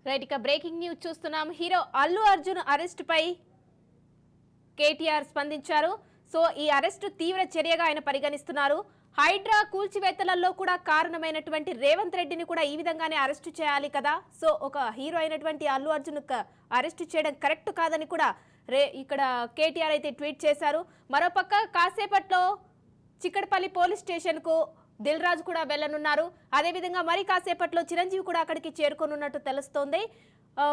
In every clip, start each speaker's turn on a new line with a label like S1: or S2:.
S1: Right ఇక breaking news చూస్తున్నాం. Hero Allu Arjun arrest పై కేటీఆర్ స్పందించారు. సో ఈ అరెస్టు తీవ్ర చర్యగా ఆయన పరిగణిస్తున్నారు. హైడ్రా కూల్చివేతలలో కూడా కారణమైనటువంటి రేవంత్ రెడ్డిని కూడా ఈ విధంగానే అరెస్టు చేయాలి కదా. సో ఒక హీరో అయినటువంటి అల్లు అర్జున్ అరెస్టు చేయడం కరెక్ట్ కాదని కూడా ఇక్కడ కేటీఆర్ అయితే ట్వీట్ చేశారు. మరోపక్క కాసేపట్లో చిక్కడపల్లి పోలీస్ స్టేషన్ కు దిల్ రాజు కూడా వెళ్లనున్నారు. అదేవిధంగా మరి కాసేపట్లో చిరంజీవి కూడా అక్కడికి చేరుకోనున్నట్టు తెలుస్తోంది.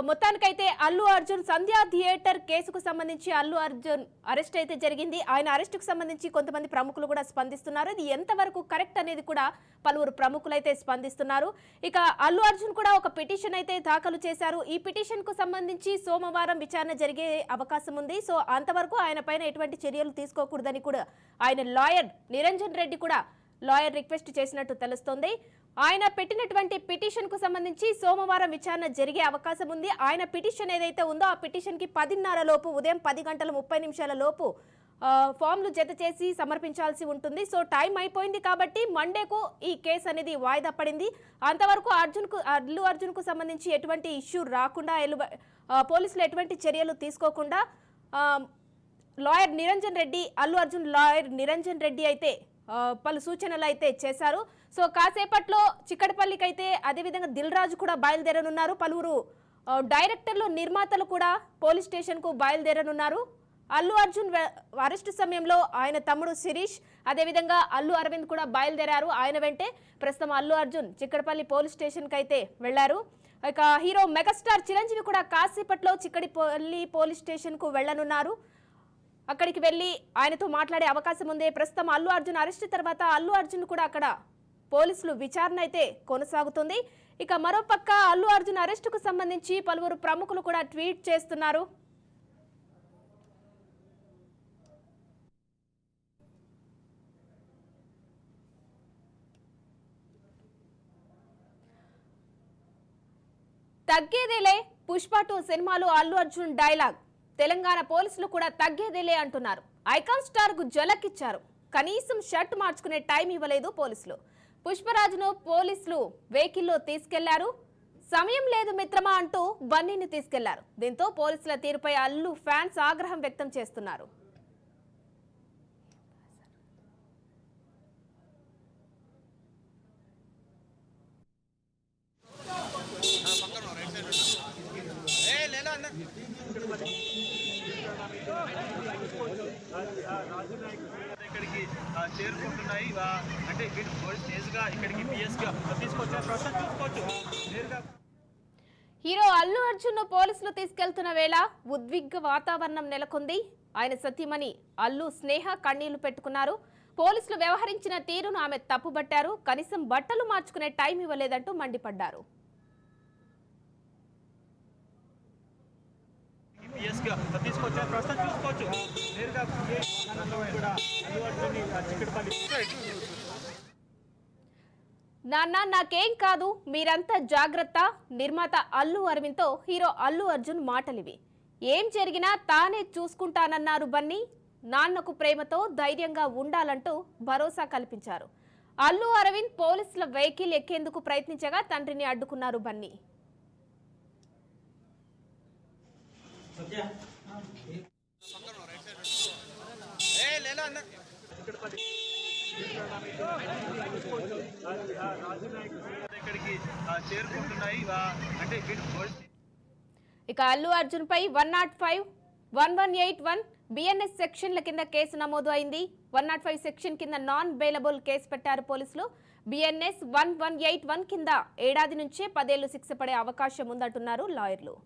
S1: మొత్తానికైతే అల్లు అర్జున్ సంధ్యా థియేటర్ కేసుకు సంబంధించి అల్లు అర్జున్ అరెస్ట్ అయితే జరిగింది. ఆయన అరెస్టుకు సంబంధించి కొంతమంది ప్రముఖులు కూడా స్పందిస్తున్నారు. ఇది ఎంతవరకు కరెక్ట్ అనేది కూడా పలువురు ప్రముఖులైతే స్పందిస్తున్నారు. ఇక అల్లు అర్జున్ కూడా ఒక పిటిషన్ అయితే దాఖలు చేశారు. ఈ పిటిషన్ కు సంబంధించి సోమవారం విచారణ జరిగే అవకాశం ఉంది. సో అంతవరకు ఆయన పైన ఎటువంటి చర్యలు తీసుకోకూడదని కూడా ఆయన లాయర్ నిరంజన్ రెడ్డి కూడా రిక్వెస్ట్ చేసినట్టు తెలుస్తోంది. ఆయన పెట్టినటువంటి పిటిషన్ కు సంబంధించి సోమవారం విచారణ జరిగే అవకాశం ఉంది. ఆయన పిటిషన్ ఏదైతే ఉందో ఆ పిటిషన్ కి 10:30 లోపు ఉదయం 10:30 లోపు ఫామ్లు జత చేసి సమర్పించాల్సి ఉంటుంది. సో టైం అయిపోయింది కాబట్టి మండేకు ఈ కేసు అనేది వాయిదా పడింది. అంతవరకు అల్లు అర్జున్ కు సంబంధించి ఎటువంటి ఇష్యూ రాకుండా పోలీసులు ఎటువంటి చర్యలు తీసుకోకుండా లాయర్ నిరంజన్ రెడ్డి అల్లు అర్జున్ లాయర్ నిరంజన్ రెడ్డి అయితే పలు సూచనలు అయితే చేశారు. సో కాసేపట్లో చిక్కడపల్లికి అయితే అదేవిధంగా దిల్ రాజు కూడా బయలుదేరనున్నారు. పలువురు డైరెక్టర్లు నిర్మాతలు కూడా పోలీస్ స్టేషన్ కు బయలుదేరనున్నారు. అల్లు అర్జున్ అరెస్టు సమయంలో ఆయన తమ్ముడు శిరీష్ అదేవిధంగా అల్లు అరవింద్ కూడా బయలుదేరారు. ఆయన వెంటే ప్రస్తుతం అల్లు అర్జున్ చిక్కడపల్లి పోలీస్ స్టేషన్ కి అయితే వెళ్లారు. ఇక హీరో మెగాస్టార్ చిరంజీవి కూడా కాసేపట్లో చిక్కడపల్లి పోలీస్ స్టేషన్ కు వెళ్లనున్నారు. అక్కడికి వెళ్లి ఆయనతో మాట్లాడే అవకాశం ఉంది. ప్రస్తుతం అల్లు అర్జున్ అరెస్ట్ తర్వాత అల్లు అర్జున్ కూడా అక్కడ పోలీసులు విచారణ అయితే కొనసాగుతుంది. ఇక మరోపక్క అల్లు అర్జున్ అరెస్టుకు సంబంధించి పలువురు ప్రముఖులు కూడా ట్వీట్ చేస్తున్నారు. తగ్గేదేలే పుష్ప 2 సినిమాలో అల్లు అర్జున్ డైలాగ్. తెలంగాణ పోలీసులు కూడా తగ్గేదేలే అంటున్నారు. ఐకాన్ స్టార్ కు జలకిచ్చారు. కనీసం షర్ట్ మార్చుకునే టైం ఇవ్వలేదు పోలీసులు. పుష్పరాజును పోలీసులు వెహికల్లో తీసుకెళ్లారు. సమయం లేదు మిత్రమా అంటూ బన్నీని తీసుకెళ్లారు. దీంతో పోలీసుల తీరుపై అల్లు ఫ్యాన్స్ ఆగ్రహం వ్యక్తం చేస్తున్నారు.
S2: ఇక్కడికి చేరుకుంటున్నాయి. అంటే ఇక్కడికి
S1: హీరో అల్లు అర్జున్ పోలీసులు తీసుకెళ్తున్న వేళ ఉద్విగ్న వాతావరణం నెలకొంది. ఆయన సతీమణి అల్లు స్నేహ కన్నీళ్లు పెట్టుకున్నారు. పోలీసులు వ్యవహరించిన తీరును ఆమె తప్పుబట్టారు. కనీసం బట్టలు మార్చుకునే టైం ఇవ్వలేదంటూ మండిపడ్డారు.
S2: తీసుకొచ్చారు. ప్రస్తుతం చూసుకోవచ్చు నేరుగా
S1: నాన్న నాకేం కాదు మీరంతా జాగ్రత్త. నిర్మాత అల్లు అరవింద్ తో హీరో అల్లు అర్జున్ మాటలివి. ఏం జరిగినా తానే చూసుకుంటానన్నారు బన్నీ. నాన్నకు ప్రేమతో ధైర్యంగా ఉండాలంటూ భరోసా కల్పించారు. అల్లు అరవింద్ పోలీసుల వెహికల్ ఎక్కేందుకు ప్రయత్నించగా తండ్రిని అడ్డుకున్నారు బన్నీ.
S2: ఇక్కడికి చేరుకుంటున్నాయి. అంటే
S1: ఇక అల్లు అర్జున్ పై 105, 1181 బిఎన్ఎస్ సెక్షన్ల కింద కేసు నమోదు అయింది. 105 సెక్షన్ కింద నాన్ బెయిలబుల్ కేసు పెట్టారు పోలీసులు. బిఎన్ఎస్ 1181 కింద ఏడాది నుంచే 10 ఏళ్లు శిక్ష పడే అవకాశం ఉందంటున్నారు లాయర్లు.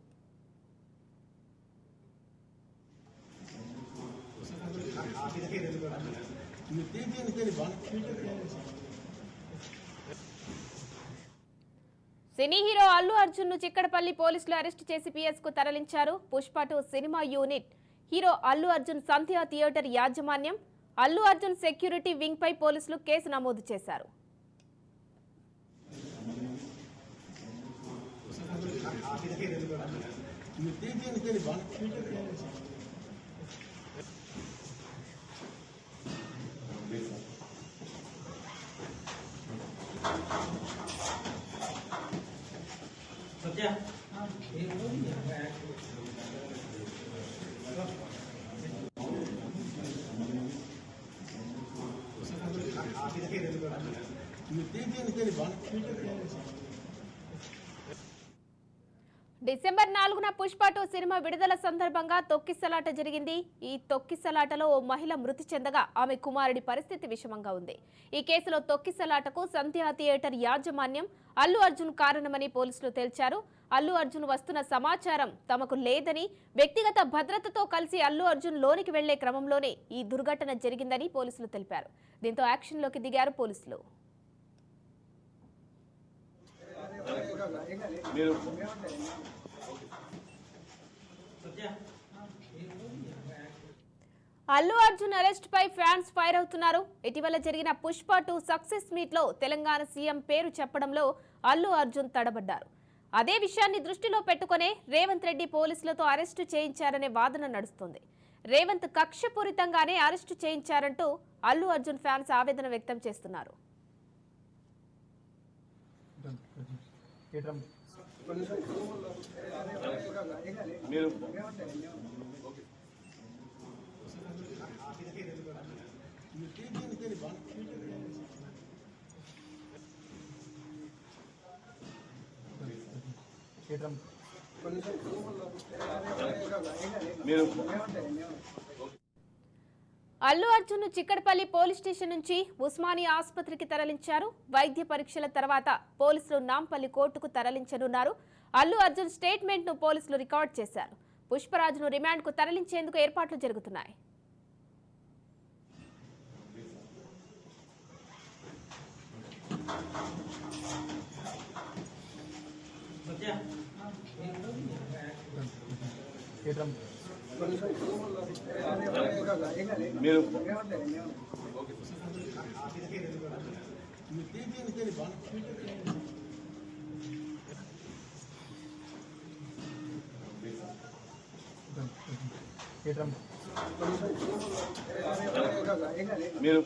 S1: సినీ హీరో అల్లు అర్జున్ ను చిక్కడపల్లి పోలీసులు అరెస్టు చేసి పిఎస్ కు తరలించారు. Pushpa 2 cinema unit hero Allu Arjun Sandhya theatre యాజమాన్యం అల్లు అర్జున్ సెక్యూరిటీ వింగ్ పై పోలీసులు కేసు నమోదు చేశారు.
S3: सत्या
S1: డిసెంబర్ 4న పుష్ప 2 సినిమా విడుదల సందర్భంగా తొక్కిసలాట జరిగింది. ఈ తొక్కిసలాటలో ఓ మహిళ మృతి చెందగా ఆమె కుమారుడి పరిస్థితి విషమంగా ఉంది. ఈ కేసులో తొక్కిసలాటకు సంధ్యా థియేటర్ యాజమాన్యం అల్లు అర్జున్ కారణమని పోలీసులు తేల్చారు. అల్లు అర్జున్ వస్తున్న సమాచారం తమకు లేదని, వ్యక్తిగత భద్రతతో కలిసి అల్లు అర్జున్ లోనికి వెళ్లే క్రమంలోనే ఈ దుర్ఘటన జరిగిందని పోలీసులు తెలిపారు. దీంతో యాక్షన్లోకి దిగారు పోలీసులు. అల్లు అర్జున్ అరెస్ట్ పై ఫ్యాన్స్ ఫైర్ అవుతున్నారు. ఇటీవల జరిగిన పుష్ప 2 సక్సెస్ మీట్ లో తెలంగాణ సీఎం పేరు చెప్పడంలో అల్లు అర్జున్ తడబడ్డారు. అదే విషయాన్ని దృష్టిలో పెట్టుకునే రేవంత్ రెడ్డి పోలీసులతో అరెస్టు చేయించారనే వాదన నడుస్తుంది. రేవంత్ కక్షపూరితంగానే అరెస్టు చేయించారంటూ అల్లు అర్జున్ ఫ్యాన్స్ ఆవేదన వ్యక్తం చేస్తున్నారు. అల్లు అర్జున్ చిక్కడపల్లి పోలీస్ స్టేషన్ నుంచి ఉస్మానియా ఆసుపత్రికి తరలించారు. వైద్య పరీక్షల తర్వాత పోలీసులు నాంపల్లి కోర్టుకు తరలించనున్నారు. అల్లు అర్జున్ స్టేట్మెంట్ ను పోలీసులు రికార్డ్ చేశారు. పుష్పరాజును రిమాండ్ కు తరలించేందుకు ఏర్పాట్లు జరుగుతున్నాయి.
S3: మీరు